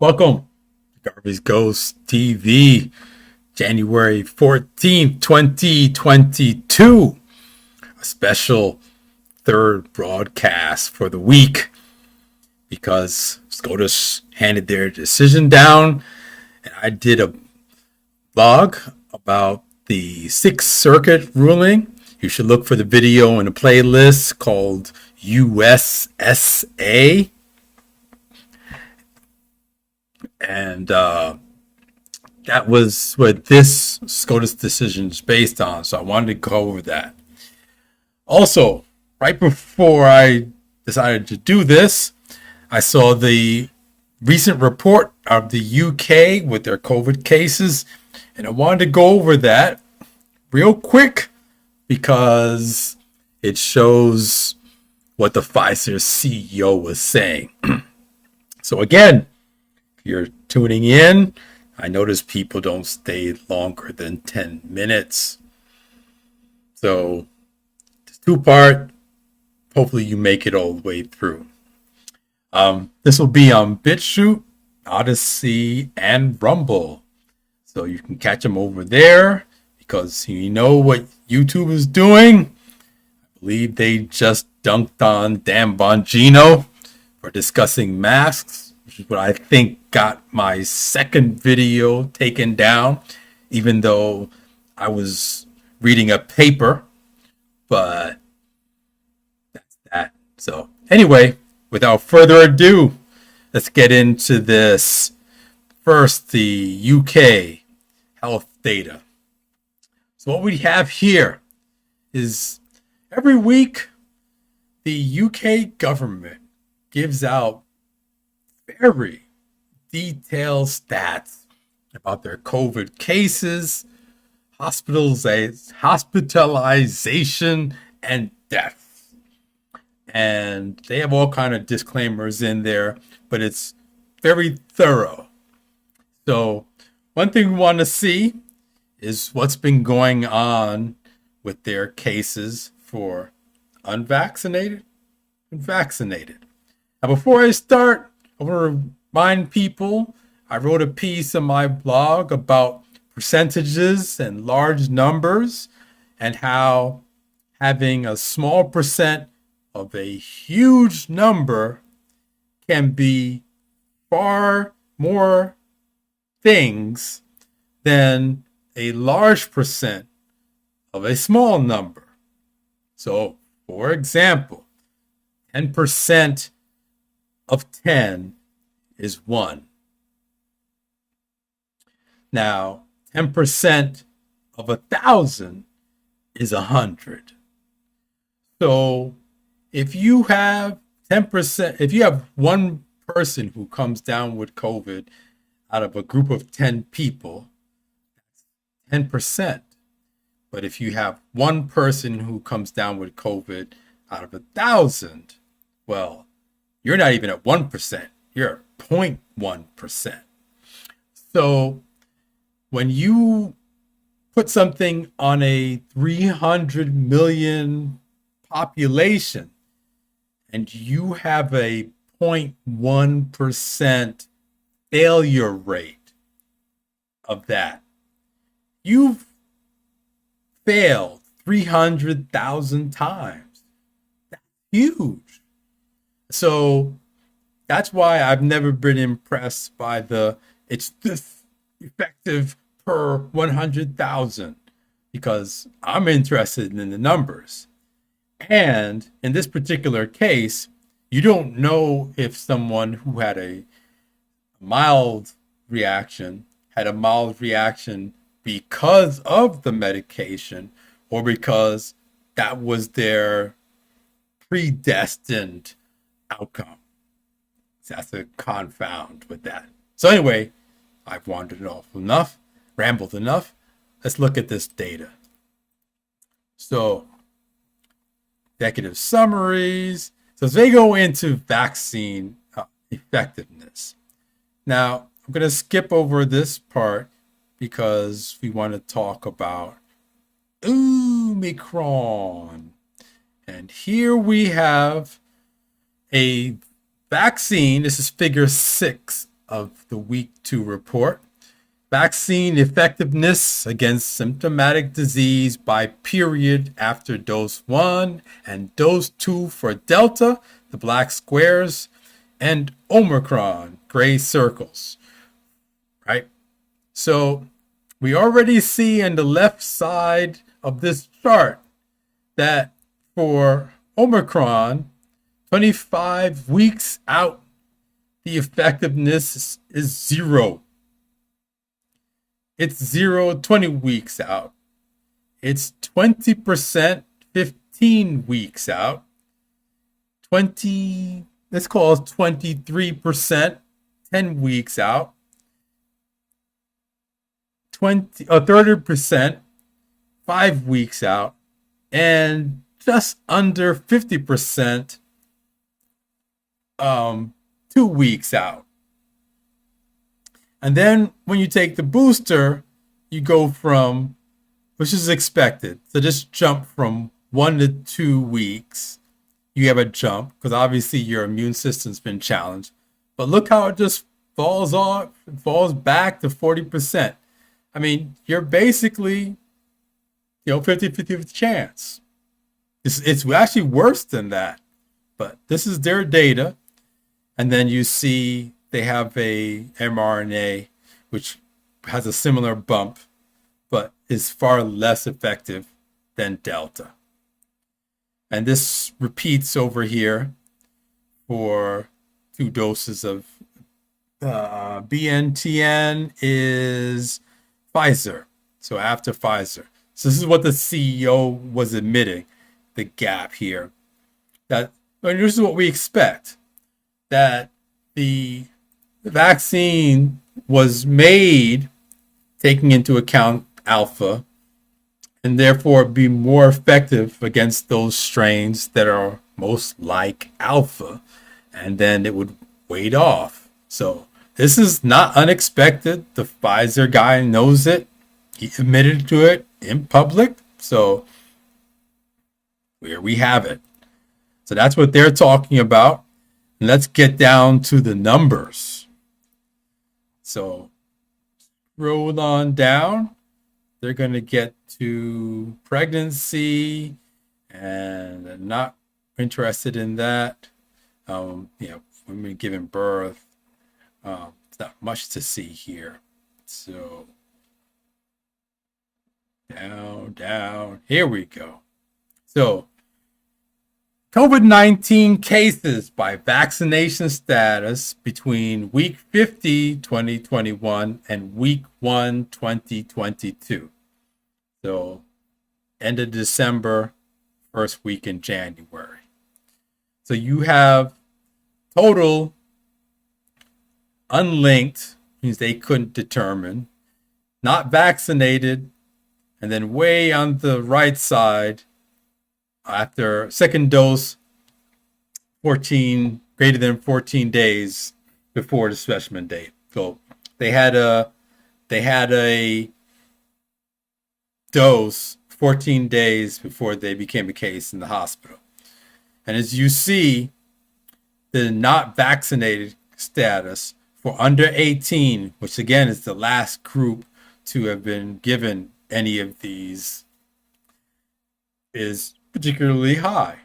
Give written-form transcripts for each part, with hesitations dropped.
Welcome to Garvey's Ghost TV, January 14th, 2022. A special third broadcast for the week because SCOTUS handed their decision down, and I did a blog about the Sixth Circuit ruling. You should look for the video in a playlist called USSA. And that was what this SCOTUS decision is based on. So I wanted to go over that. Also, right before I decided to do this, I saw the recent report of the UK with their COVID cases. And I wanted to go over that real quick because it shows what the Pfizer CEO was saying. So again, you're tuning in, I notice people don't stay longer than 10 minutes. So, two-part, hopefully you make it all the way through. This will be on BitChute, Odyssey, and Rumble. So you can catch them over there because you know what YouTube is doing. I believe they just dunked on Dan Bongino for discussing masks, which is what I think got my second video taken down, even though I was reading a paper, but that's that. So anyway, without further ado, let's get into this. First, the UK health data. So what we have here is every week, the UK government gives out very detailed stats about their COVID cases, hospitalization, and deaths. And they have all kind of disclaimers in there, but it's very thorough. So one thing we want to see is what's been going on with their cases for unvaccinated and vaccinated. Now, before I start, I want to remind people, I wrote a piece on my blog about percentages and large numbers and how having a small percent of a huge number can be far more things than a large percent of a small number. So, for example, 10% of 10 is 1. Now, 10% of 1,000 is 100. So if you have 10%, if you have one person who comes down with COVID out of a group of 10 people, that's 10%. But if you have one person who comes down with COVID out of 1,000, well, you're not even at 1%. You're at 0.1%. So when you put something on a 300 million population and you have a 0.1% failure rate of that, you've failed 300,000 times. That's huge. So that's why I've never been impressed by it's this effective per 100,000, because I'm interested in the numbers. And in this particular case, you don't know if someone who had a mild reaction had a mild reaction because of the medication or because that was their predestined outcome. So that's a confound with that. So anyway, I've wandered off enough, rambled enough. Let's look at this data. So, executive summaries. So as they go into vaccine effectiveness. Now, I'm going to skip over this part because we want to talk about Omicron. And here we have a vaccine. This is figure 6 of the week 2 report. Vaccine effectiveness against symptomatic disease by period after dose 1 and dose 2 for Delta, the black squares, and Omicron, gray circles, right? So we already see on the left side of this chart that for Omicron, 25 weeks out, the effectiveness is 0. It's 0 20 weeks out. It's 20% 15 weeks out. 20, let's call it 23% 10 weeks out. 30% 5 weeks out, and just under 50% 2 weeks out. And then when you take the booster, you go from, which is expected, so just jump from 1 to 2 weeks. You have a jump because obviously your immune system's been challenged. But look how it just falls back to 40%. I mean, you're basically, 50-50 chance. It's actually worse than that. But this is their data. And then you see they have a mRNA, which has a similar bump, but is far less effective than Delta. And this repeats over here for 2 doses of BNTN is Pfizer. So after Pfizer. So this is what the CEO was admitting, the gap here. This is what we expect, that the vaccine was made taking into account alpha, and therefore be more effective against those strains that are most like alpha, and then it would wade off. So this is not unexpected. The Pfizer guy knows it. He admitted to it in public. So here we have it. So that's what they're talking about. And let's get down to the numbers. So roll on down. They're going to get to pregnancy, and I'm not interested in that. Women giving birth. It's not much to see here. So down. Here we go. So COVID-19 cases by vaccination status between week 50, 2021 and week 1, 2022. So end of December, first week in January. So you have total unlinked, means they couldn't determine, not vaccinated, and then way on the right side, after second dose, greater than 14 days before the specimen date. So they had a dose 14 days before they became a case in the hospital. And as you see, the not vaccinated status for under 18, which again is the last group to have been given any of these, is particularly high,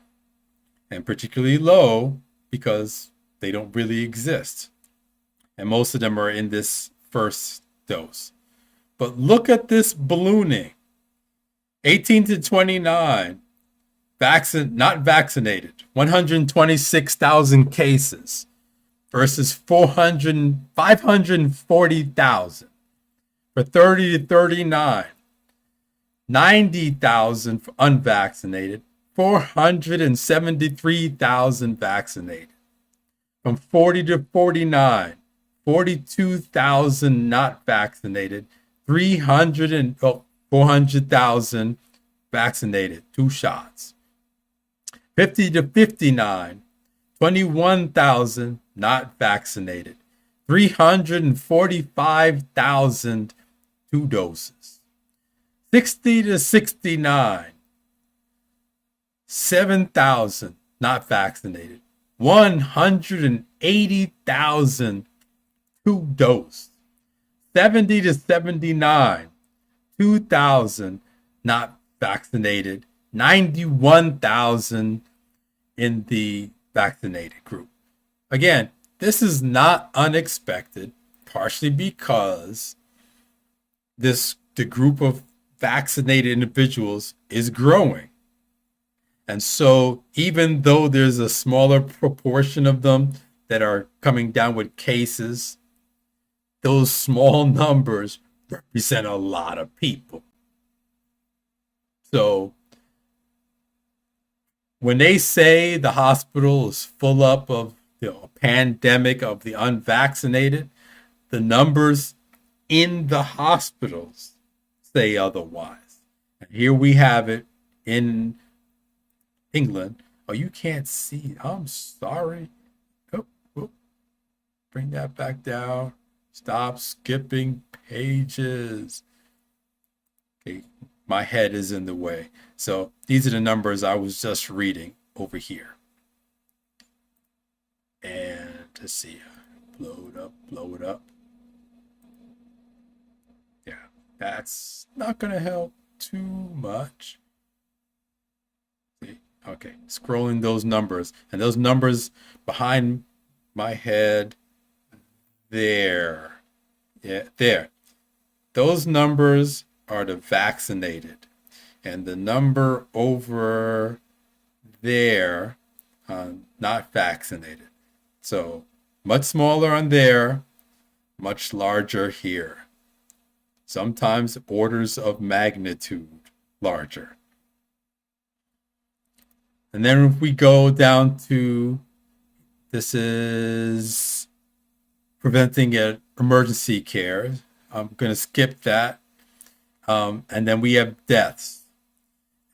and particularly low because they don't really exist. And most of them are in this first dose. But look at this ballooning. 18 to 29, not vaccinated, 126,000 cases versus 540,000. For 30 to 39, 90,000 for unvaccinated, 473,000 vaccinated. From 40 to 49, 42,000 not vaccinated, 400,000 vaccinated, 2 shots. 50 to 59, 21,000 not vaccinated, 345,000 2 doses. 60 to 69, 7,000 not vaccinated, 180,000 dosed. 70 to 79, 2,000 not vaccinated, 91,000 in the vaccinated group. Again, this is not unexpected, partially because the group of vaccinated individuals is growing. And so even though there's a smaller proportion of them that are coming down with cases, those small numbers represent a lot of people. So when they say the hospital is full up of a pandemic of the unvaccinated, the numbers in the hospitals say otherwise. And here we have it in England. Oh, you can't see. I'm sorry. Oh, bring that back down. Stop skipping pages. Okay, my head is in the way. So these are the numbers I was just reading over here. And let's see. Blow it up. Yeah, that's not going to help too much. See? Okay, scrolling those numbers. And those numbers behind my head there. Yeah, there. Those numbers are the vaccinated. And the number over there, not vaccinated. So much smaller on there, much larger here. Sometimes orders of magnitude larger. And then if we go down to, this is preventing emergency care. I'm going to skip that. And then we have deaths.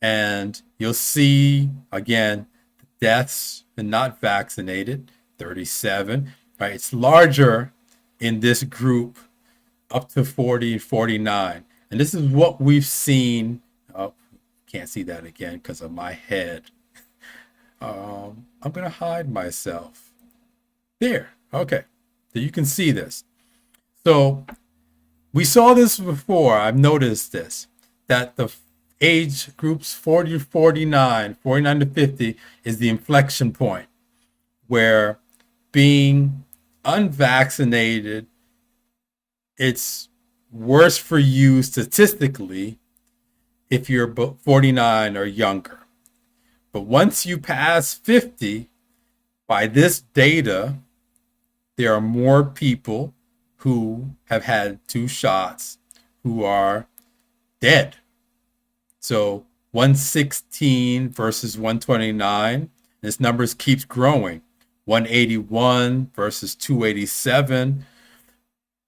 And you'll see, again, deaths and not vaccinated, 37. Right? It's larger in this group up to 40, 49. And this is what we've seen. Oh, can't see that again because of my head. I'm going to hide myself. There. Okay. So you can see this. So we saw this before. I've noticed this, that the age groups 40 to 49, 49 to 50 is the inflection point where being unvaccinated, it's worse for you statistically if you're 49 or younger. But once you pass 50, by this data, there are more people who have had 2 shots who are dead. So 116 versus 129, this numbers keeps growing. 181 versus 287,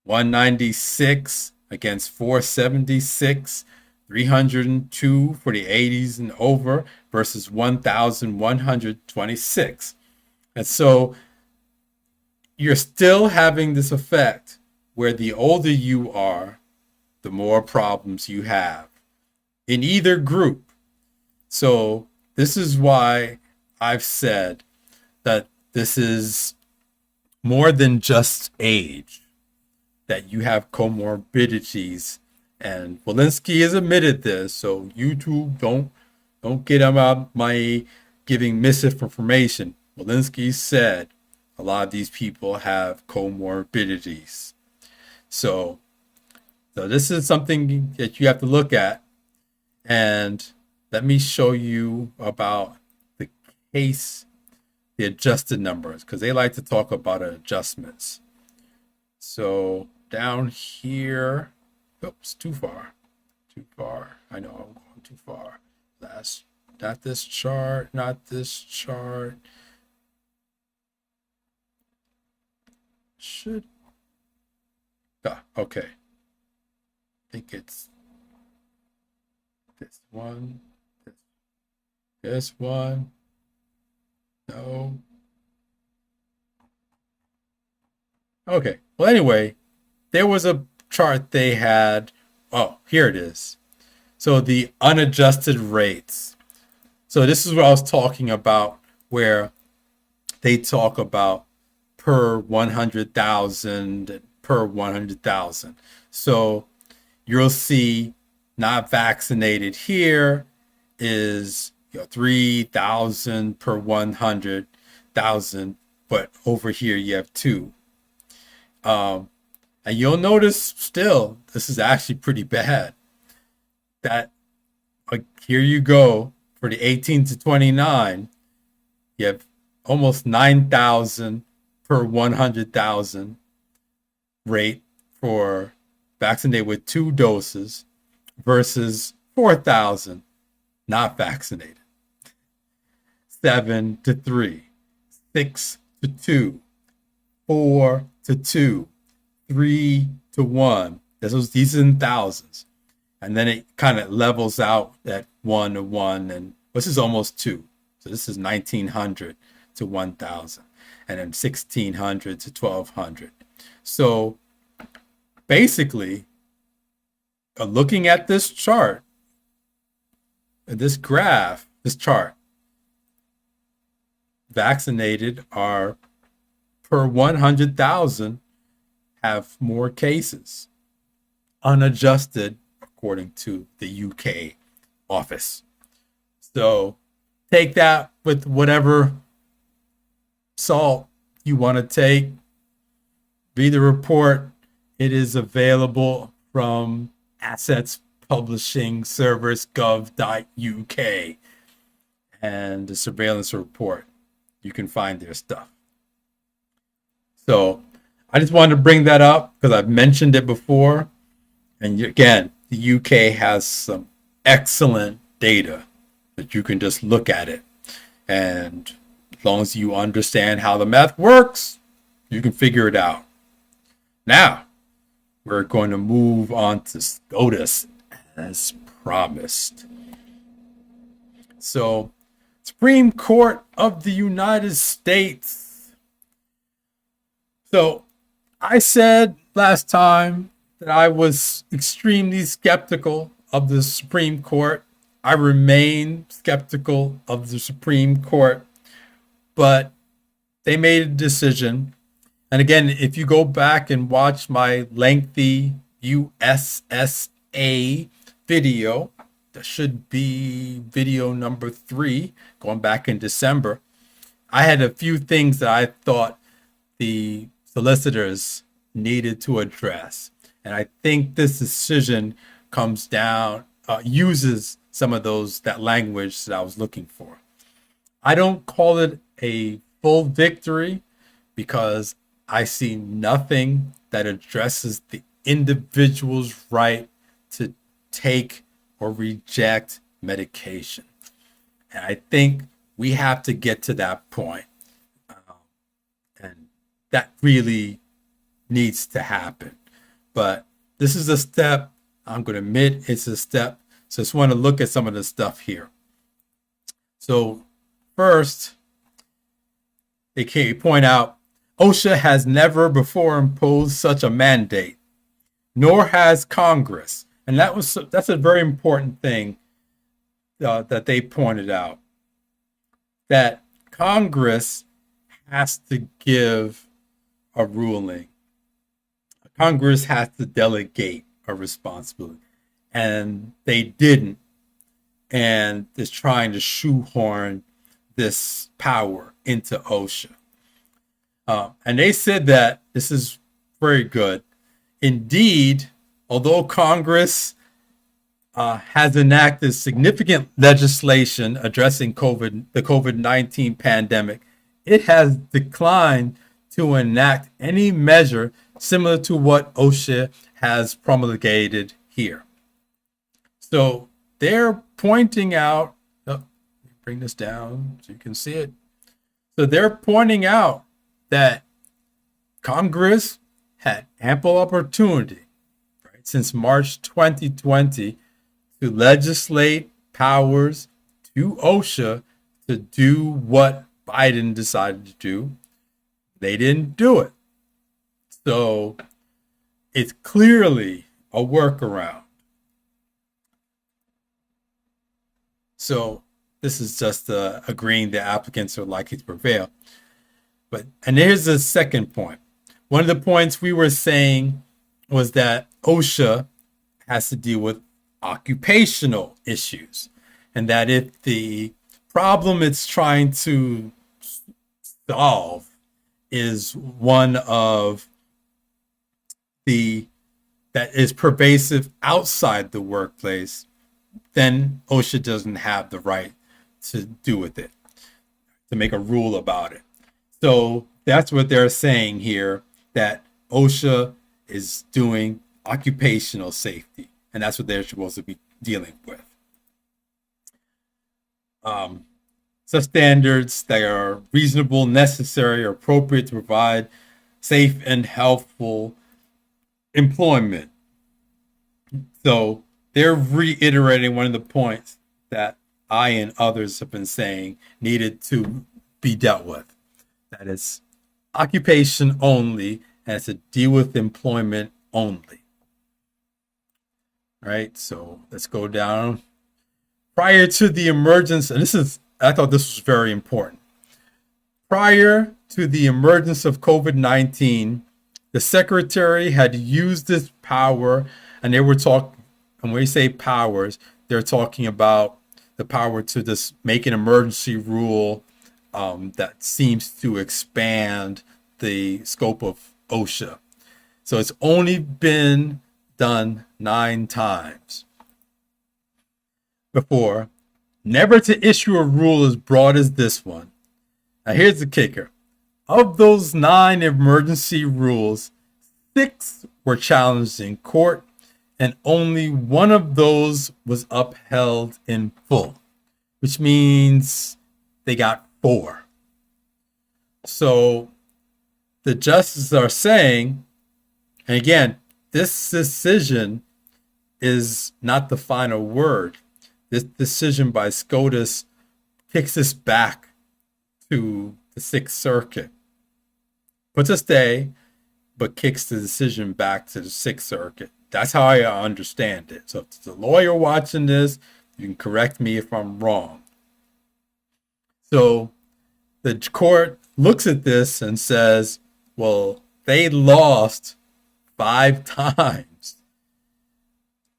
196 against 476, 302 for the 80s and over versus 1,126. And so you're still having this effect where the older you are, the more problems you have in either group. So this is why I've said that this is more than just age, that you have comorbidities. And Walensky has admitted this, so YouTube don't get about my giving misinformation. Walensky said a lot of these people have comorbidities. So this is something that you have to look at. And let me show you about the case, the adjusted numbers, because they like to talk about adjustments. So down here, oops, too far. I know I'm going too far. Not this chart. Okay. I think it's this one. This one. No. Okay. Well, anyway, there was a chart they had. Oh, here it is. So the unadjusted rates. So this is what I was talking about, where they talk about per 100,000 per 100,000. So you'll see not vaccinated here is 3,000 per 100,000, but over here you have 2. And you'll notice still, this is actually pretty bad. That here you go for the 18 to 29, you have almost 9,000 per 100,000 rate for vaccinated with 2 doses versus 4,000 not vaccinated. 7 to 3, 6 to 2, 4 to 2, 3 to 1. These are in thousands. And then it kind of levels out at 1 to 1. And this is almost 2. So this is 1,900 to 1,000. And then 1,600 to 1,200. So basically, looking at this chart, this graph, this chart, vaccinated are per 100,000 have more cases, unadjusted, according to the UK office. So take that with whatever salt you want to take. Read the report. It is available from Assets Publishing Service gov.uk and the surveillance report. You can find their stuff. So I just wanted to bring that up because I've mentioned it before. And again, the UK has some excellent data that you can just look at it. And as long as you understand how the math works, you can figure it out. Now, we're going to move on to SCOTUS as promised. So, Supreme Court of the United States. So, I said last time that I was extremely skeptical of the Supreme Court. I remain skeptical of the Supreme Court, but they made a decision. And again, if you go back and watch my lengthy USSA video, that should be video number 3, going back in December, I had a few things that I thought the solicitors needed to address. And I think this decision comes down, uses some of that language that I was looking for. I don't call it a full victory because I see nothing that addresses the individual's right to take or reject medication. And I think we have to get to that point. And that really needs to happen. But this is a step. I'm going to admit it's a step. So I just want to look at some of the stuff here. So first, they can point out OSHA has never before imposed such a mandate, nor has Congress. And that's a very important thing that they pointed out, that Congress has to give a ruling. Congress has to delegate a responsibility, and they didn't, and is trying to shoehorn this power into OSHA. And they said that this is very good. Indeed, although Congress has enacted significant legislation addressing the COVID-19 pandemic, it has declined to enact any measure similar to what OSHA has promulgated here. So they're pointing out, bring this down so you can see it. So they're pointing out that Congress had ample opportunity, right, since March 2020 to legislate powers to OSHA to do what Biden decided to do. They didn't do it. So it's clearly a workaround. So this is just agreeing the applicants are likely to prevail. And here's the second point. one of the points we were saying was that OSHA has to deal with occupational issues, and that if the problem it's trying to solve is one of the that is pervasive outside the workplace, then OSHA doesn't have the right to do with it, to make a rule about it. So that's what they're saying here, that OSHA is doing occupational safety, and that's what they're supposed to be dealing with. Such standards that are reasonable, necessary, or appropriate to provide safe and healthful employment. So they're reiterating one of the points that I and others have been saying needed to be dealt with. That is occupation only, and it's to deal with employment only. All right, so let's go down. Prior to the emergence, and I thought this was very important. Prior to the emergence of COVID-19, the secretary had used this power, and they were talking, and when we say powers, they're talking about the power to just make an emergency rule that seems to expand the scope of OSHA. So it's only been done 9 times before, never to issue a rule as broad as this one. Now here's the kicker. Of those 9 emergency rules, 6 were challenged in court, and only one of those was upheld in full, which means they got 4. So the justices are saying, and again, this decision is not the final word. This decision by SCOTUS kicks us back to the 6th Circuit. Puts a stay, but kicks the decision back to the 6th Circuit. That's how I understand it. So if there's a lawyer watching this, you can correct me if I'm wrong. So the court looks at this and says, well, they lost 5 times.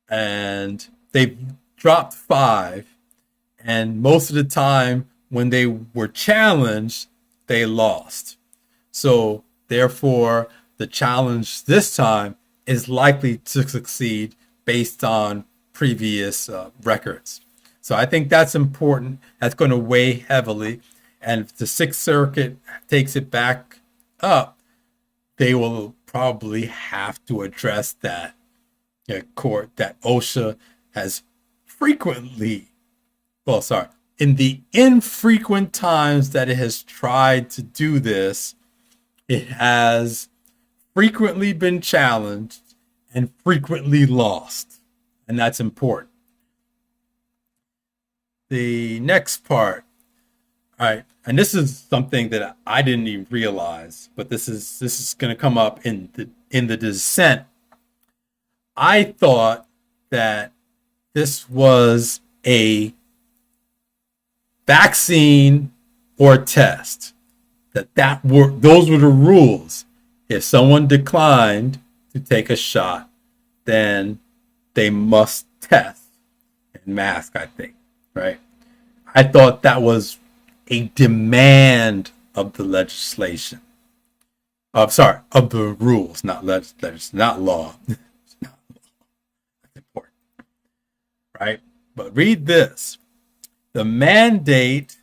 And they've dropped 5. And most of the time when they were challenged, they lost. So therefore, the challenge this time is likely to succeed based on previous records. So I think that's important. That's going to weigh heavily. And if the 6th Circuit takes it back up, they will probably have to address that court that OSHA has frequently, in the infrequent times that it has tried to do this, it has frequently been challenged and frequently lost. And that's important. The next part. All right. And this is something that I didn't even realize, but this is going to come up in the dissent. I thought that this was a vaccine or test. Those were the rules. If someone declined to take a shot, then they must test and mask, I think, right? I thought that was a demand of the legislation. Of the rules, not legislation, not law. It's not law. That's important, right? But read this. The mandate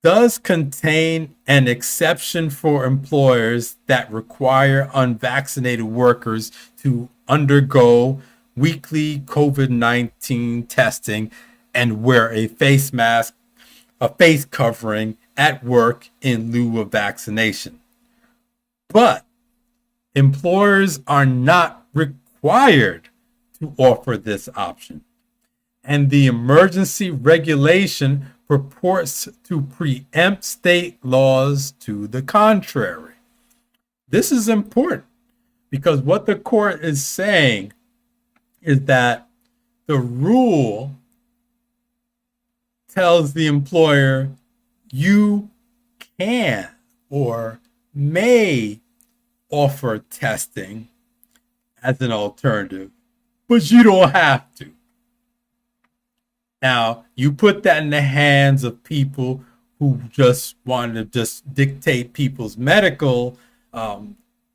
does contain an exception for employers that require unvaccinated workers to undergo weekly COVID-19 testing and wear a face mask, a face covering at work in lieu of vaccination. But employers are not required to offer this option. And the emergency regulation purports to preempt state laws to the contrary. This is important because what the court is saying is that the rule tells the employer you can or may offer testing as an alternative, but you don't have to. Now, you put that in the hands of people who just want to just dictate people's medical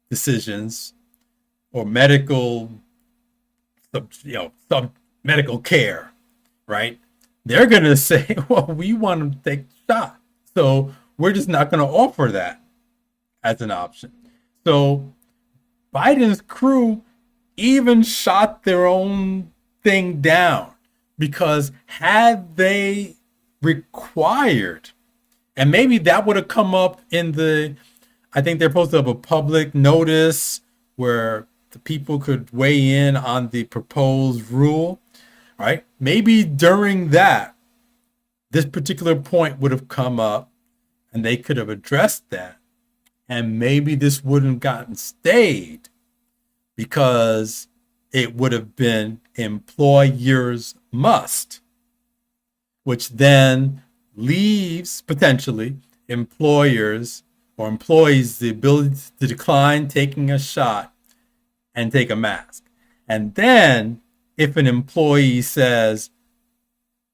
decisions or medical, medical care, right? They're going to say, well, we want them to take the shot. So we're just not going to offer that as an option. So Biden's crew even shot their own thing down, because had they required, and maybe that would have come up in I think they're supposed to have a public notice where the people could weigh in on the proposed rule, right? Maybe during that, this particular point would have come up and they could have addressed that. And maybe this wouldn't have gotten stayed, because it would have been employers must, which then leaves potentially employers or employees the ability to decline taking a shot and take a mask. And then if an employee says,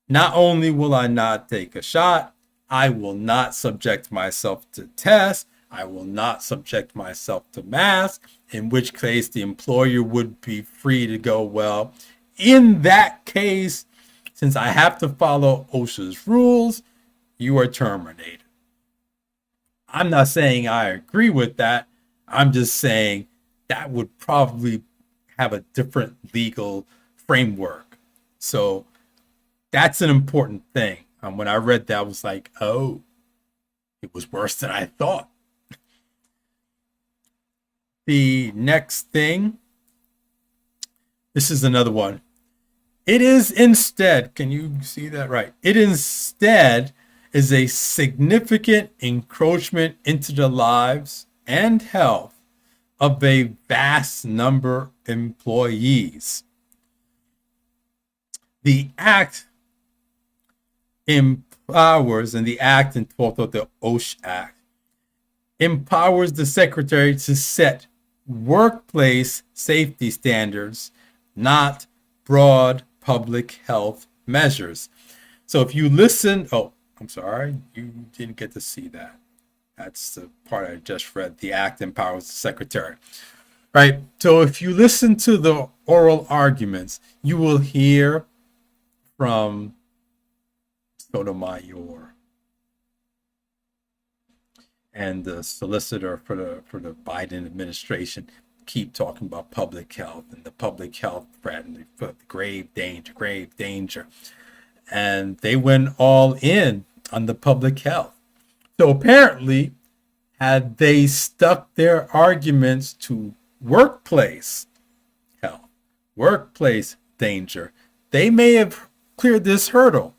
not only will I not take a shot, I will not subject myself to tests, I will not subject myself to masks, in which case the employer would be free to go, well, in that case, since I have to follow OSHA's rules, you are terminated. I'm not saying I agree with that. I'm just saying that would probably have a different legal framework. So that's an important thing. When I read that, I was like, oh, it was worse than I thought. The next thing, this is another one. It is instead, can you see that right? It instead is a significant encroachment into the lives and health of a vast number of employees. The act empowers, and the act in the OSHA Act empowers the secretary to set workplace safety standards, not broad public health measures. So if you listen, I'm sorry, you didn't get to see that. That's the part I just read. The act empowers the secretary, right? So if you listen to the oral arguments, you will hear from Sotomayor and the solicitor for the Biden administration keep talking about public health and the public health threat and the grave danger. And they went all in on the public health. So apparently, had they stuck their arguments to workplace health, workplace danger, they may have cleared this hurdle.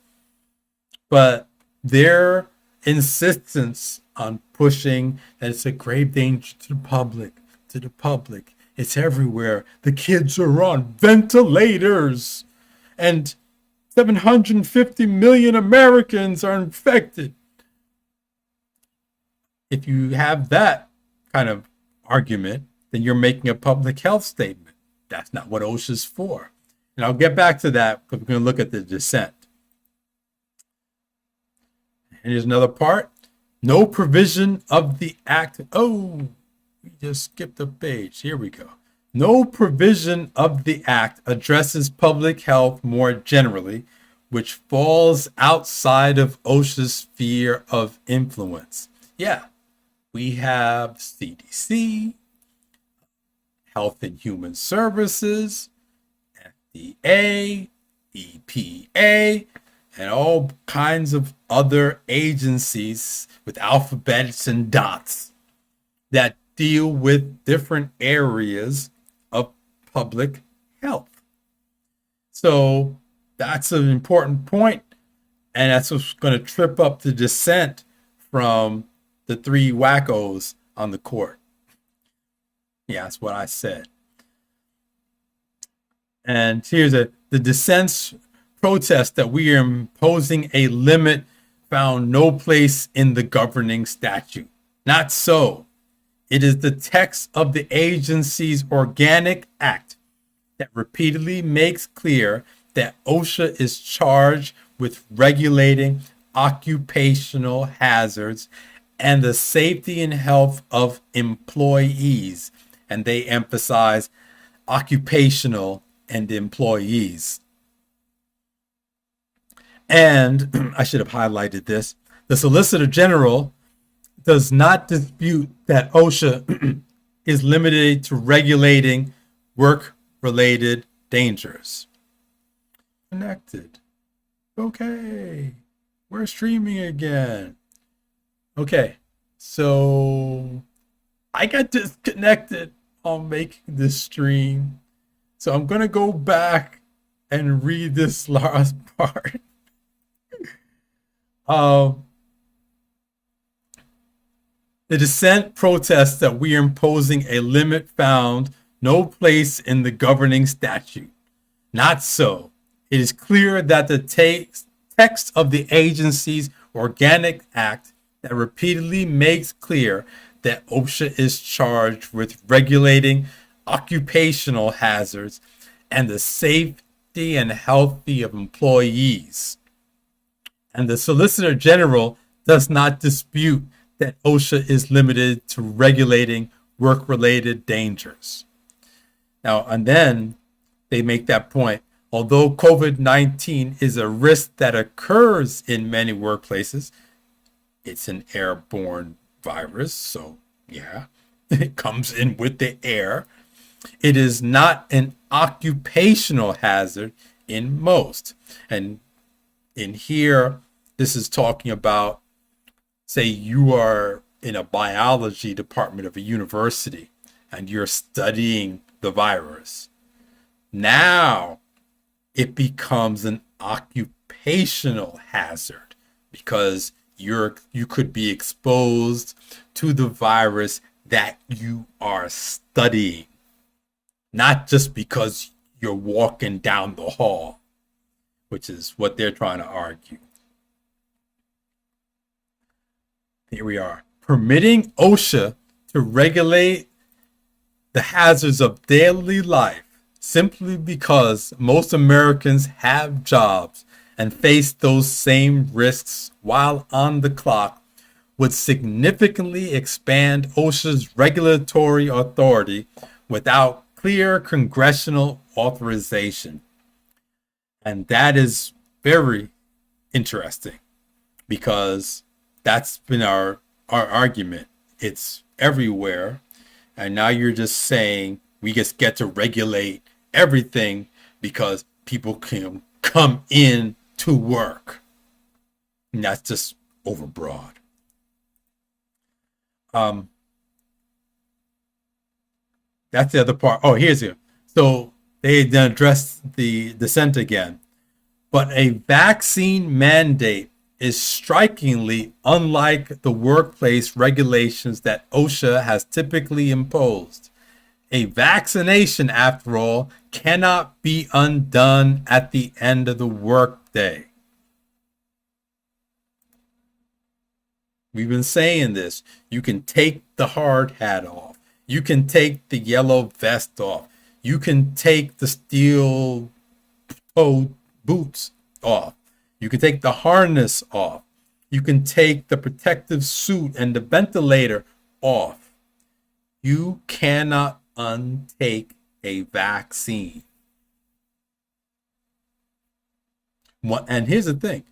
But their insistence on pushing that it's a grave danger to the public, it's everywhere. The kids are on ventilators, and 750 million Americans are infected. If you have that kind of argument, then you're making a public health statement. That's not what OSHA's for. And I'll get back to that because we're going to look at the dissent. And here's another part. No provision of the act. Oh, we just skipped a page. Here we go. No provision of the act addresses public health more generally, which falls outside of OSHA's sphere of influence. Yeah, we have CDC, Health and Human Services, FDA, EPA, and all kinds of other agencies with alphabets and dots that deal with different areas of public health. So that's an important point, and that's what's going to trip up the dissent from the three wackos on the court. Yeah, that's what I said. And here's the dissent's protest that we are imposing a limit found no place in the governing statute. Not so. It is the text of the agency's organic act that repeatedly makes clear that OSHA is charged with regulating occupational hazards and the safety and health of employees. And they emphasize occupational and employees. And I should have highlighted this. The Solicitor General does not dispute that OSHA is limited to regulating work-related dangers. Connected. Okay. We're streaming again. Okay. So I got disconnected on making this stream. So I'm going to go back and read this last part. The dissent protests that we are imposing a limit found no place in the governing statute. Not so. It is clear that the text of the agency's organic act that repeatedly makes clear that OSHA is charged with regulating occupational hazards and the safety and health of employees. And the Solicitor General does not dispute that OSHA is limited to regulating work-related dangers. Now, and then they make that point. Although COVID-19 is a risk that occurs in many workplaces, it's an airborne virus, so yeah, it comes in with the air. It is not an occupational hazard in most. And in here, this is talking about, say you are in a biology department of a university and you're studying the virus. Now it becomes an occupational hazard because you could be exposed to the virus that you are studying, not just because you're walking down the hall, which is what they're trying to argue. Here we are. Permitting OSHA to regulate the hazards of daily life simply because most Americans have jobs and face those same risks while on the clock would significantly expand OSHA's regulatory authority without clear congressional authorization. And that is very interesting because that's been our argument. It's everywhere. And now you're just saying we just get to regulate everything because people can come in to work. And that's just overbroad. That's the other part. Oh, here's it. So they then addressed the dissent again. But a vaccine mandate is strikingly unlike the workplace regulations that OSHA has typically imposed. A vaccination, after all, cannot be undone at the end of the workday. We've been saying this. You can take the hard hat off. You can take the yellow vest off. You can take the steel-toed boots off. You can take the harness off. You can take the protective suit and the ventilator off. You cannot untake a vaccine. And here's the thing.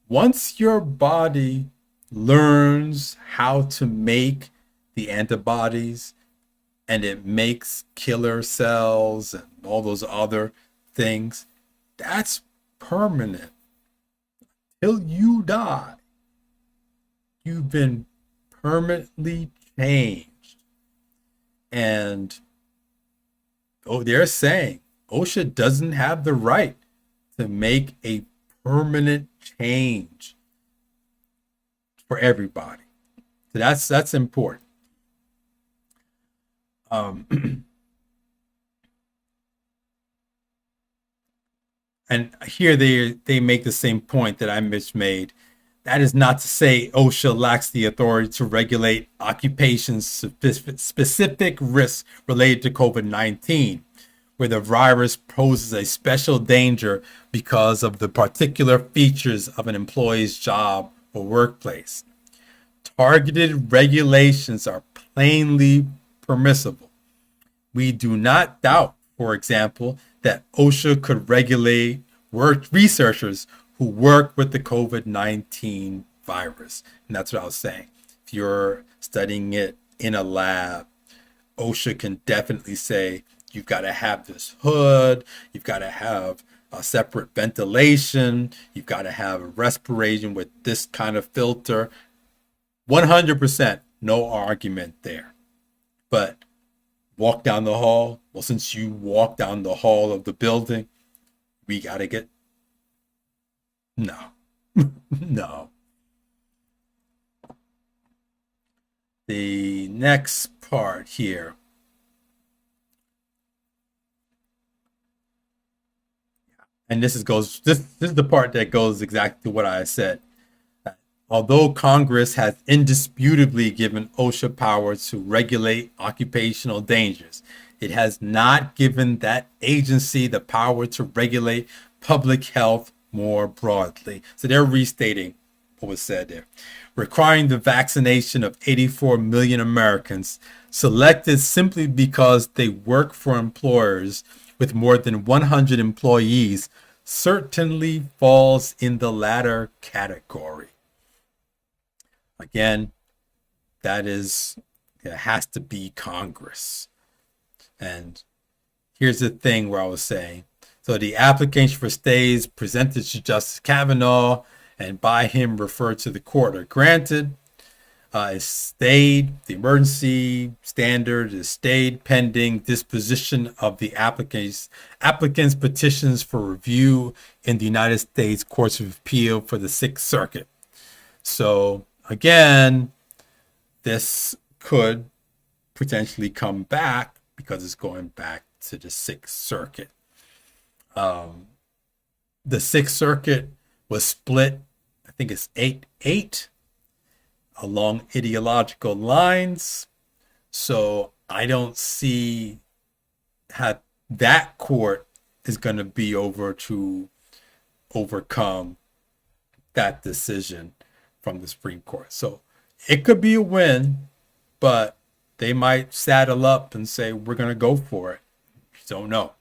Once your body learns how to make the antibodies and it makes killer cells and all those other things, that's permanent. Till you die, you've been permanently changed. And they're saying OSHA doesn't have the right to make a permanent change for everybody. So that's important. And here they make the same point that I made. That is not to say OSHA lacks the authority to regulate occupations specific risks related to COVID-19, where the virus poses a special danger because of the particular features of an employee's job or workplace. Targeted regulations are plainly permissible. We do not doubt, for example, that OSHA could regulate researchers who work with the COVID-19 virus. And that's what I was saying. If you're studying it in a lab, OSHA can definitely say, you've got to have this hood, you've got to have a separate ventilation, you've got to have a respiration with this kind of filter. 100%, no argument there. But walk down the hall, well, since you walk down the hall of the building, we got to get, no, no. The next part here. And this is the part that goes exactly to what I said. Although Congress has indisputably given OSHA power to regulate occupational dangers, it has not given that agency the power to regulate public health more broadly. So they're restating what was said there. Requiring the vaccination of 84 million Americans selected simply because they work for employers with more than 100 employees certainly falls in the latter category. Again, it has to be Congress. And here's the thing where I was saying. So the application for stays presented to Justice Kavanaugh and by him referred to the court are granted. Is stayed. The emergency standard is stayed pending disposition of the applicants' petitions for review in the United States Courts of Appeal for the Sixth Circuit. So again, this could potentially come back because it's going back to the Sixth Circuit. The Sixth Circuit was split, I think it's 8-8 along ideological lines. So I don't see how that court is going to be over to overcome that decision from the Supreme Court. So it could be a win, but they might saddle up and say, we're going to go for it. You don't know.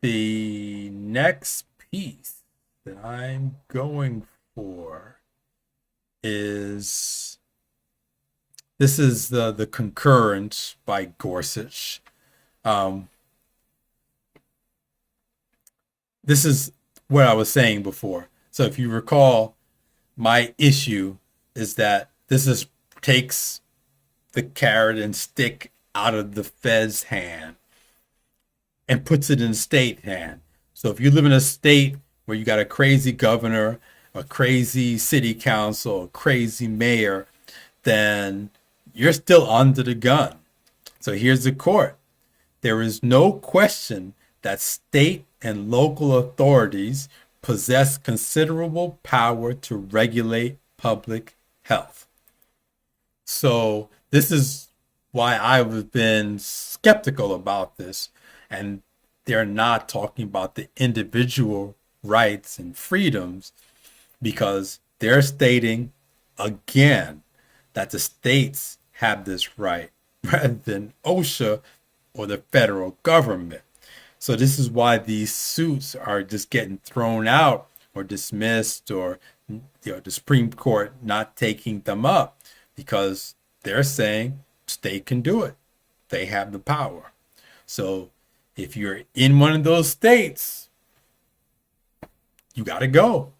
The next piece that I'm going for is, this is the concurrence by Gorsuch. This is what I was saying before. So if you recall, my issue is that this takes the carrot and stick out of the Fed's hand and puts it in the state hand. So if you live in a state where you got a crazy governor, a crazy city council, a crazy mayor, then you're still under the gun. So here's the court. There is no question that state and local authorities possess considerable power to regulate public health. So this is why I've been skeptical about this. And they're not talking about the individual rights and freedoms, because they're stating again that the states have this right rather than OSHA or the federal government. So this is why these suits are just getting thrown out or dismissed, or the Supreme Court not taking them up, because they're saying state can do it. They have the power. So if you're in one of those states, you got to go.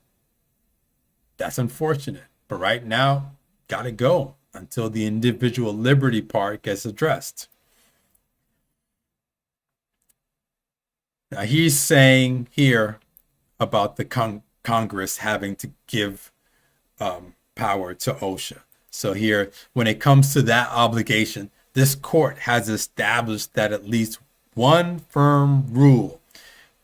That's unfortunate. But right now, got to go until the individual liberty part gets addressed. Now, he's saying here about the Congress having to give power to OSHA. So here, when it comes to that obligation, this court has established that at least one firm rule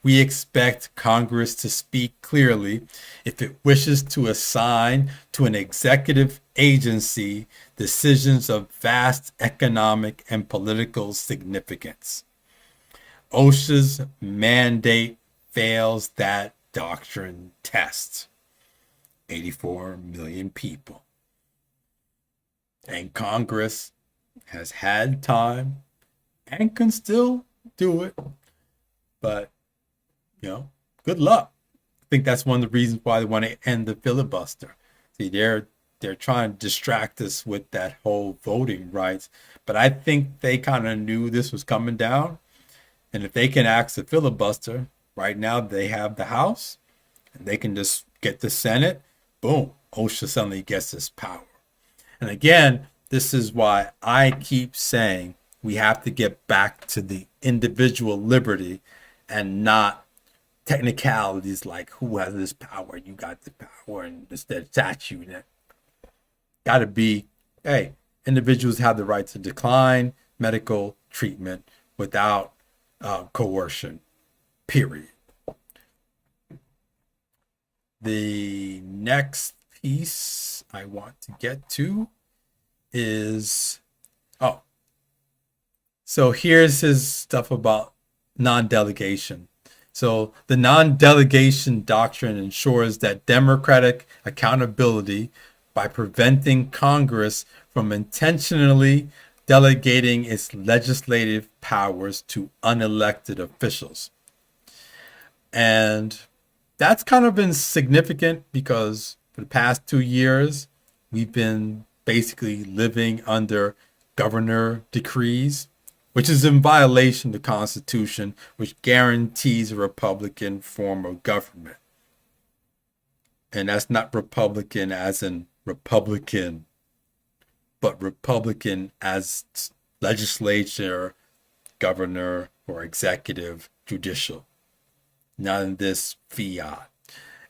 We expect Congress to speak clearly if it wishes to assign to an executive agency decisions of vast economic and political significance. OSHA's mandate fails that doctrine test. 84 million people. And Congress has had time and can still do it. But, good luck. I think that's one of the reasons why they want to end the filibuster. See, they're trying to distract us with that whole voting rights. But I think they kind of knew this was coming down. And if they can axe the filibuster, right now they have the House, and they can just get the Senate, boom, OSHA suddenly gets this power. And again, this is why I keep saying we have to get back to the individual liberty and not technicalities like who has this power, you got the power, and this that statute. Got to be, hey, individuals have the right to decline medical treatment without coercion, period. The next piece I want to get to is, so here's his stuff about non-delegation. So the non-delegation doctrine ensures that democratic accountability by preventing Congress from intentionally delegating its legislative powers to unelected officials. And that's kind of been significant because for the past 2 years, we've been basically living under governor decrees, which is in violation of the Constitution, which guarantees a Republican form of government. And that's not Republican as in Republican, but Republican as legislature, governor, or executive, judicial. Not in this fiat.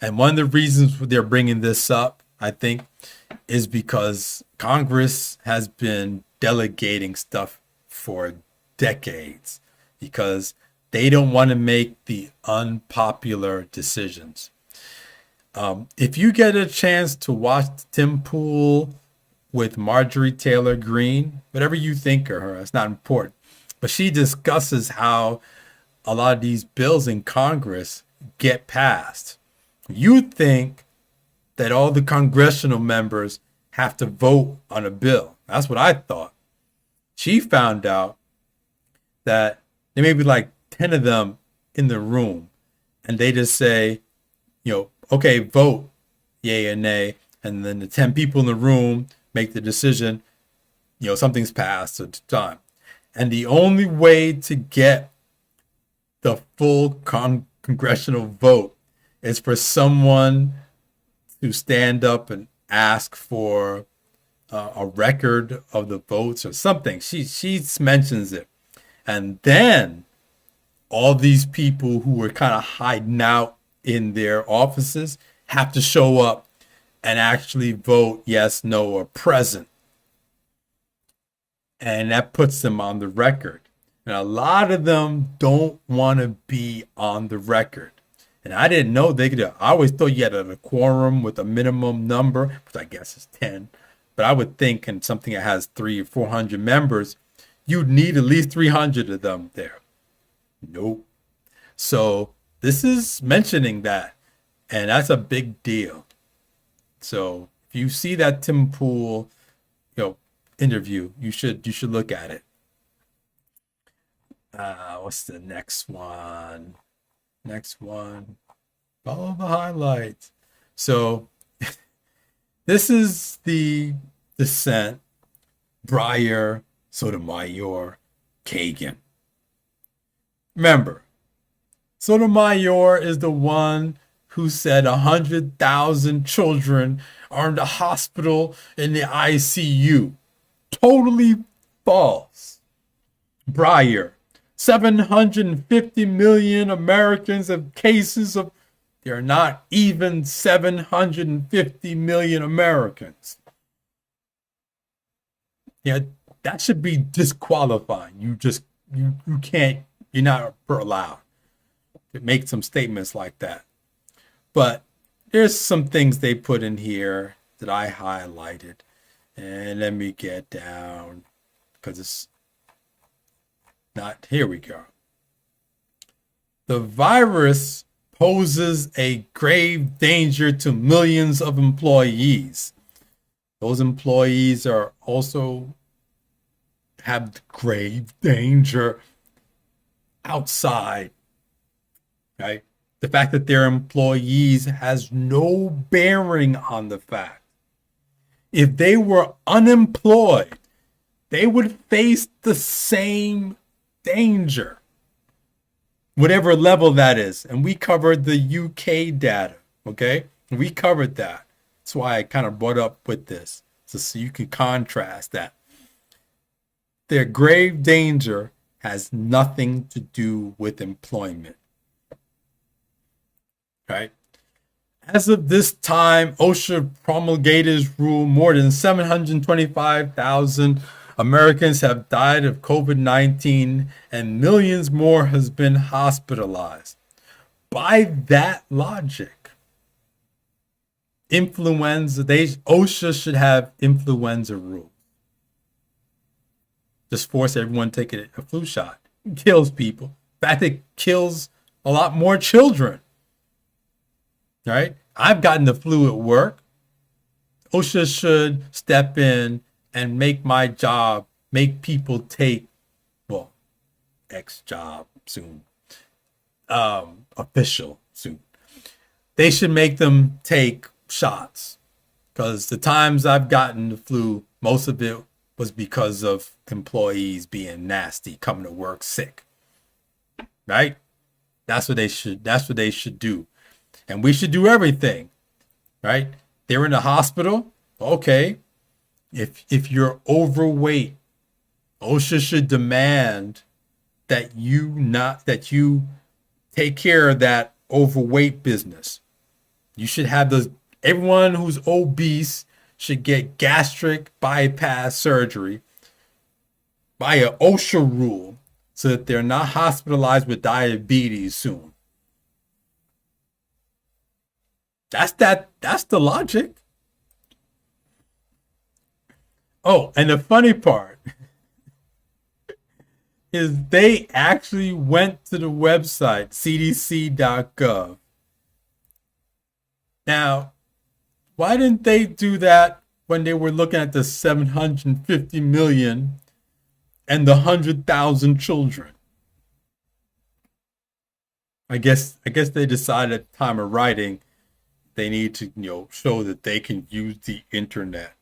And one of the reasons they're bringing this up, I think, is because Congress has been delegating stuff for decades because they don't want to make the unpopular decisions. If you get a chance to watch Tim Pool with Marjorie Taylor Greene, whatever you think of her, it's not important. But she discusses how a lot of these bills in Congress get passed. You think that all the congressional members have to vote on a bill. That's what I thought. She found out that there may be like 10 of them in the room, and they just say, okay, vote, yay or nay. And then the 10 people in the room make the decision, something's passed at the time. And the only way to get the full congressional vote is for someone to stand up and ask for a record of the votes or something. She mentions it. And then all these people who were kind of hiding out in their offices have to show up and actually vote yes, no, or present. And that puts them on the record. And a lot of them don't want to be on the record. And I didn't know they could. I always thought you had a quorum with a minimum number, which I guess is 10. But I would think in something that has 300 or 400 members, you'd need at least 300 of them there. Nope. So this is mentioning that. And that's a big deal. So if you see that Tim Pool, interview, you should look at it. What's the next one? Follow the highlights. So this is the dissent. Breyer, Sotomayor, Kagan. Remember, Sotomayor is the one who said 100,000 children are in the hospital in the ICU. Totally false. Breyer, 750 million Americans have cases of, there are not even 750 million Americans. Yeah, that should be disqualifying. You can't, you're not allowed. to make some statements like that. But there's some things they put in here that I highlighted. And let me get down because it's not. Here we go. The virus poses a grave danger to millions of employees. Those employees are also have grave danger outside, right? The fact that they're employees has no bearing on the fact. If they were unemployed, they would face the same danger, whatever level that is. And we covered the UK data, okay? We covered that. That's why I kind of brought up with this, so you can contrast that. Their grave danger has nothing to do with employment, right? As of this time, OSHA promulgated rule more than 725,000 Americans have died of COVID-19 and millions more has been hospitalized. By that logic, OSHA should have influenza rules. Just force everyone to take a flu shot. It kills people. In fact, it kills a lot more children. Right? I've gotten the flu at work. OSHA should step in and make my job, make people take, well, X job soon, official soon. They should make them take shots, because the times I've gotten the flu, most of it was because of employees being nasty, coming to work sick. Right? That's what they should do. And we should do everything, right? They're in the hospital. Okay. If you're overweight, OSHA should demand that you take care of that overweight business. You should have everyone who's obese should get gastric bypass surgery by an OSHA rule so that they're not hospitalized with diabetes soon. That's the logic. Oh, and the funny part is they actually went to the website, cdc.gov. Now, why didn't they do that when they were looking at the 750 million and the 100,000 children? I guess they decided at the time of writing they need to, show that they can use the internet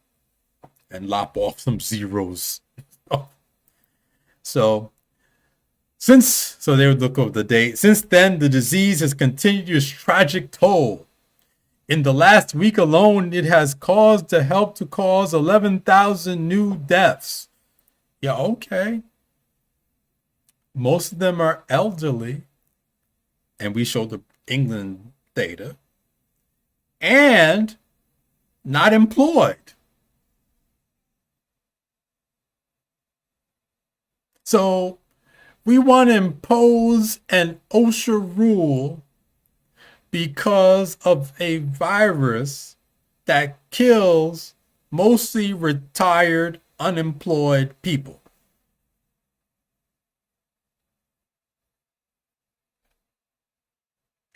and lop off some zeros. So they would look over the date. Since then, the disease has continued its tragic toll. In the last week alone, it has helped to cause 11,000 new deaths. Yeah, okay. Most of them are elderly, and we showed the England data, and not employed. So we want to impose an OSHA rule because of a virus that kills mostly retired, unemployed people.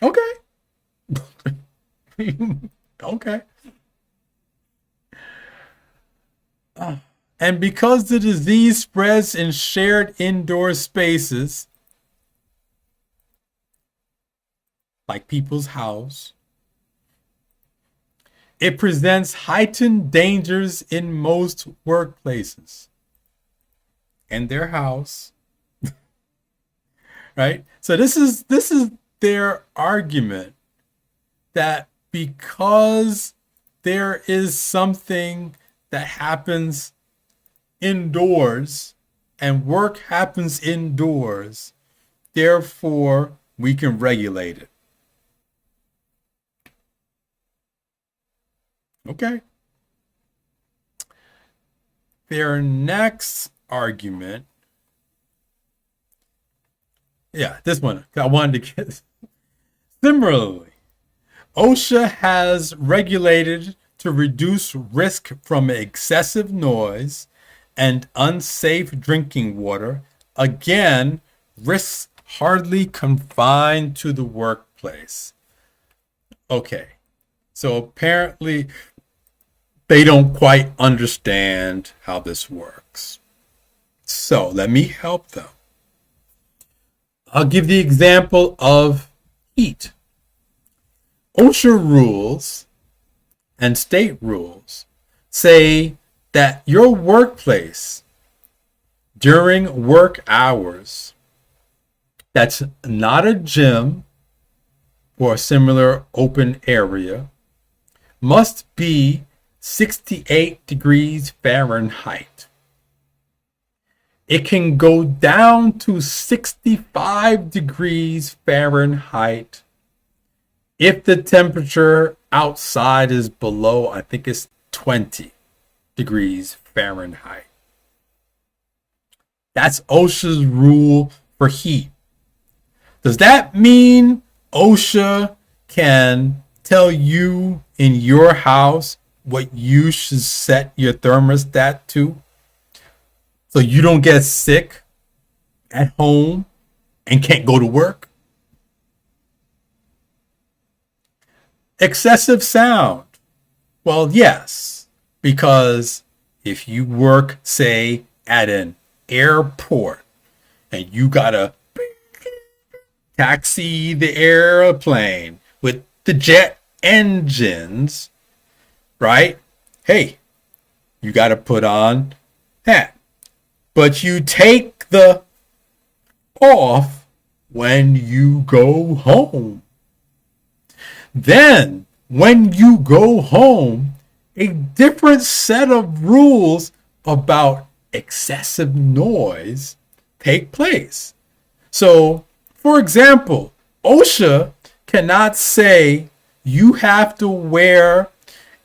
Okay. Okay. And because the disease spreads in shared indoor spaces, like people's house, it presents heightened dangers in most workplaces and their house. Right? So this is their argument, that because there is something that happens indoors and work happens indoors, therefore we can regulate it. Okay. Their next argument Yeah, this one. I wanted to get. Similarly, OSHA has regulated to reduce risk from excessive noise and unsafe drinking water. Again, risks hardly confined to the workplace. Okay, so apparently they don't quite understand how this works. So let me help them. I'll give the example of heat. OSHA rules and state rules say that your workplace during work hours that's not a gym or a similar open area must be 68 degrees Fahrenheit. It can go down to 65 degrees Fahrenheit if the temperature outside is below, I think it's 20 degrees Fahrenheit. That's OSHA's rule for heat. Does that mean OSHA can tell you in your house what you should set your thermostat to so you don't get sick at home and can't go to work? Excessive sound. Well, yes, because if you work, say, at an airport and you gotta taxi the airplane with the jet engines, right? Hey, you gotta put on that. But you take the off when you go home. Then, when you go home, a different set of rules about excessive noise take place. So, for example, OSHA cannot say you have to wear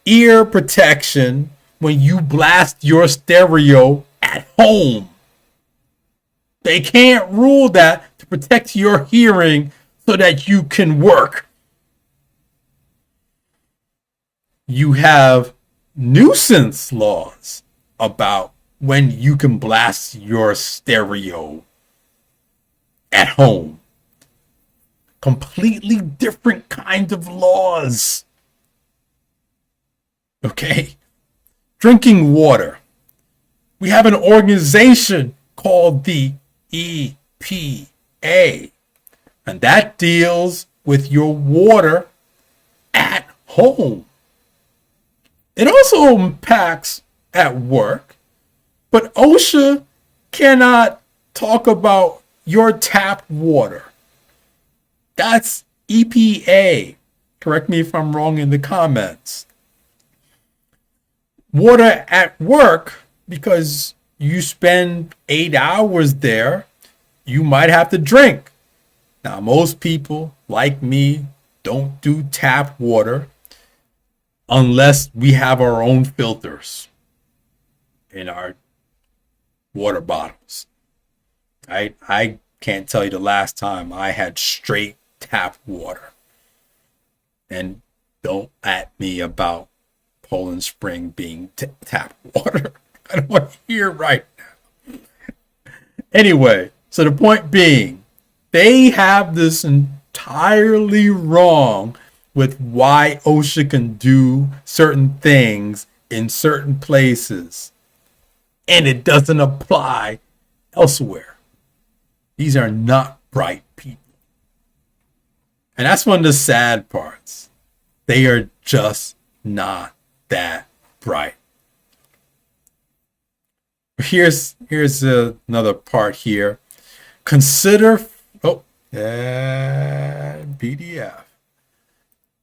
ear protection when you blast your stereo at home. They can't rule that to protect your hearing so that you can work. You have nuisance laws about when you can blast your stereo at home. Completely different kind of laws. Okay? Drinking water. We have an organization called the EPA, and that deals with your water at home. It also impacts at work, but OSHA cannot talk about your tap water. That's EPA. Correct me if I'm wrong in the comments. Water at work, because you spend 8 hours there, you might have to drink. Now, most people, like me, don't do tap water unless we have our own filters in our water bottles. I can't tell you the last time I had straight tap water. And don't at me about Poland Spring being tap water. I don't want to hear right now. Anyway, so the point being, they have this entirely wrong with why OSHA can do certain things in certain places, and it doesn't apply elsewhere. These are not bright people. And that's one of the sad parts. They are just not that bright. Here's another part here. Consider, PDF.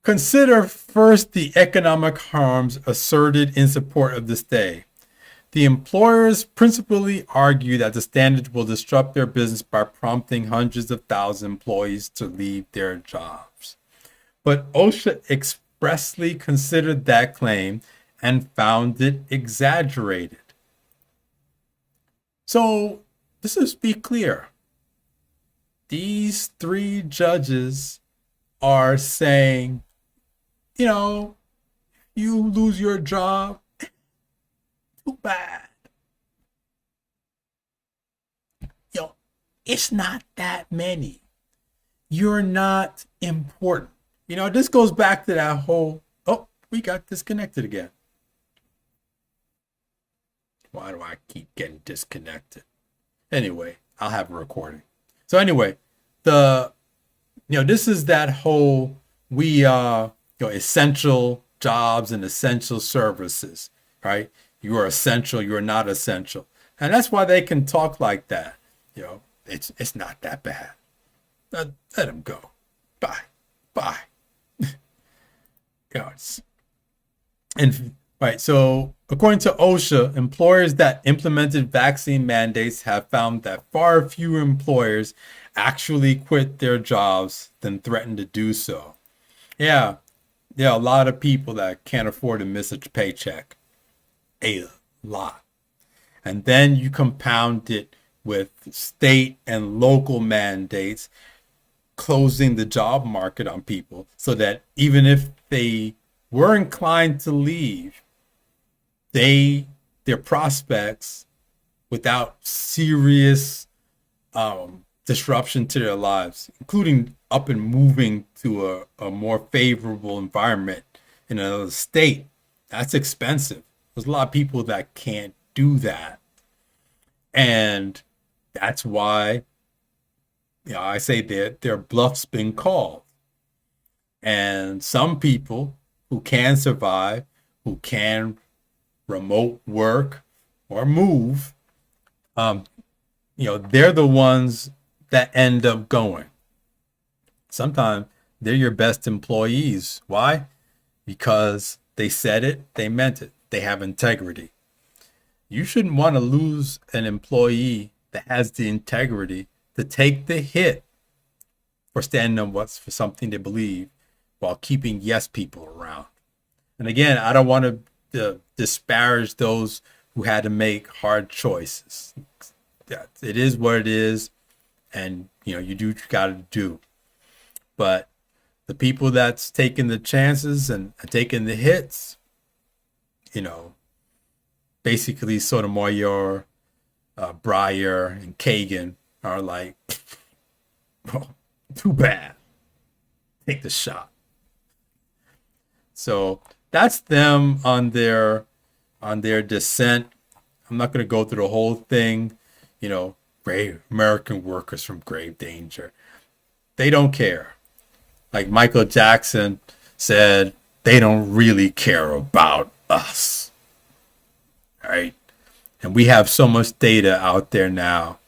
Consider first the economic harms asserted in support of the stay. The employers principally argue that the standard will disrupt their business by prompting hundreds of thousands of employees to leave their jobs. But OSHA expressly considered that claim and found it exaggerated. So, let's just be clear. these three judges are saying, you know, you lose your job, too bad. You know, it's not that many. You're not important. You know, this goes back to that whole, oh, we got disconnected again. Why do I keep getting disconnected? Anyway, I'll have a recording. So anyway, this is that whole essential jobs and essential services, right? You are essential, you're not essential. And that's why they can talk like that. It's not that bad. Let them go. Bye. Right. So according to OSHA, employers that implemented vaccine mandates have found that far fewer employers actually quit their jobs than threaten to do so. Yeah, there are a lot of people that can't afford to miss a paycheck. A lot. And then you compound it with state and local mandates closing the job market on people so that even if they were inclined to leave, their prospects without serious disruption to their lives, including up and moving to a more favorable environment in another state, that's expensive. There's a lot of people that can't do that. And that's why, I say that their bluff's been called. And some people who can survive, who can remote work or move, they're the ones that end up going. Sometimes they're your best employees. Why? Because they said it, they meant it, they have integrity. You shouldn't want to lose an employee that has the integrity to take the hit for standing on for something they believe while keeping yes people around. And again, I don't want to disparage those who had to make hard choices. It is what it is, and you do what you got to do. But the people that's taking the chances and taking the hits, basically sort of more your Breyer and Kagan are like, oh, too bad. Take the shot. So that's them on their dissent. I'm not going to go through the whole thing. Brave American workers from grave danger. They don't care. Like Michael Jackson said, they don't really care about us. All right. And we have so much data out there now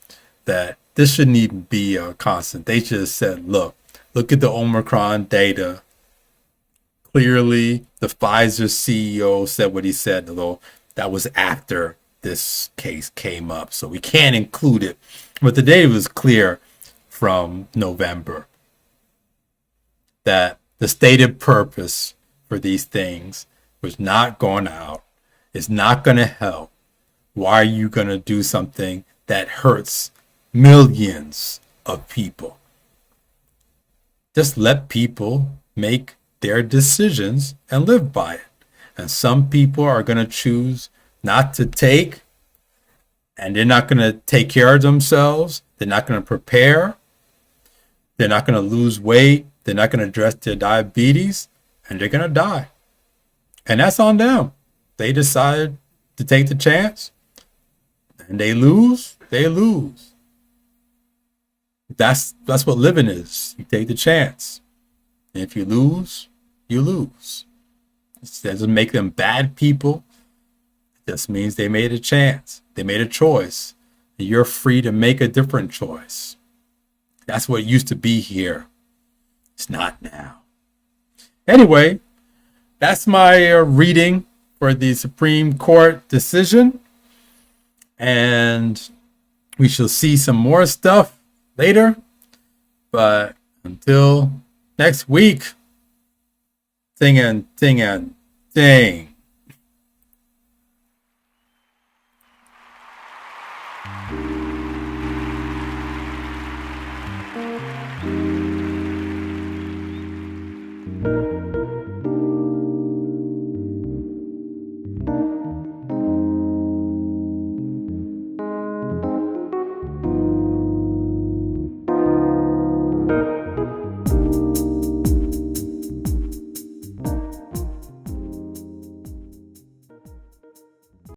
that this shouldn't even be a constant. They just said, look at the Omicron data. Clearly, the Pfizer CEO said what he said, although that was after this case came up. So we can't include it. But the data was clear from November that the stated purpose for these things was not going out. It's not going to help. Why are you going to do something that hurts millions of people? Just let people make their decisions and live by it. And some people are going to choose not to take, and they're not going to take care of themselves. They're not going to prepare. They're not going to lose weight. They're not going to address their diabetes, and they're going to die. And that's on them. They decide to take the chance, and they lose. That's what living is. You take the chance. And if you lose, you lose. It doesn't make them bad people. It just means they made a chance. They made a choice. And you're free to make a different choice. That's what it used to be here. It's not now. Anyway, that's my reading for the Supreme Court decision. And we shall see some more stuff later. But until next week, ting.